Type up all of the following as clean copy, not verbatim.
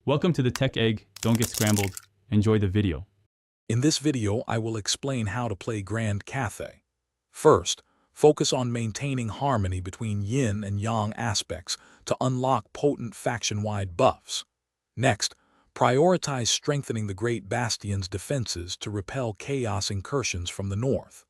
Welcome to the Tech Egg. Don't get scrambled. Enjoy the video. In this video, I will explain how to play Grand Cathay. First, focus on maintaining harmony between yin and yang aspects to unlock potent faction-wide buffs. Next, prioritize strengthening the Great Bastion's defenses to repel chaos incursions from the north.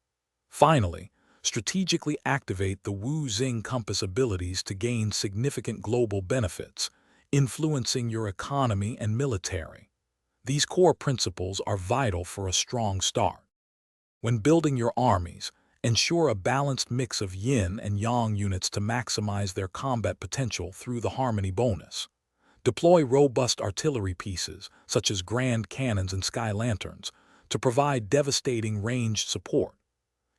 Finally, strategically activate the Wu Xing Compass abilities to gain significant global benefits, influencing your economy and military. These core principles are vital for a strong start. When building your armies, ensure a balanced mix of yin and yang units to maximize their combat potential through the harmony bonus. Deploy robust artillery pieces, such as grand cannons and sky lanterns, to provide devastating ranged support.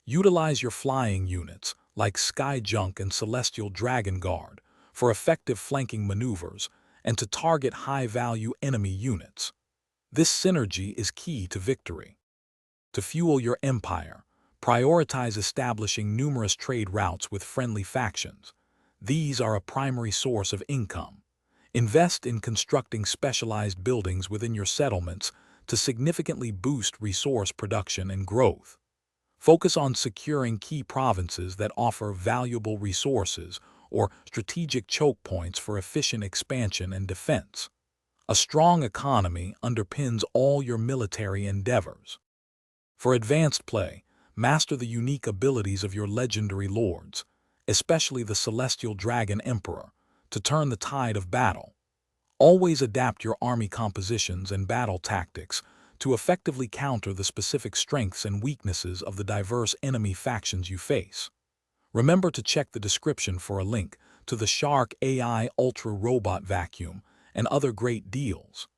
Utilize your flying units, like Sky Junk and Celestial Dragon Guard, for effective flanking maneuvers and to target high-value enemy units. This synergy is key to victory. To fuel your empire, prioritize establishing numerous trade routes with friendly factions. These are a primary source of income. Invest in constructing specialized buildings within your settlements to significantly boost resource production and growth. Focus on securing key provinces that offer valuable resources or strategic choke points for efficient expansion and defense. A strong economy underpins all your military endeavors. For advanced play, master the unique abilities of your legendary lords, especially the Celestial Dragon Emperor, to turn the tide of battle. Always adapt your army compositions and battle tactics to effectively counter the specific strengths and weaknesses of the diverse enemy factions you face. Remember to check the description for a link to the Shark AI Ultra Robot Vacuum and other great deals.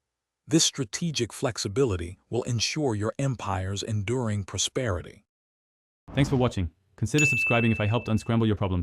This strategic flexibility will ensure your empire's enduring prosperity. Thanks for watching. Consider subscribing if I helped unscramble your problems.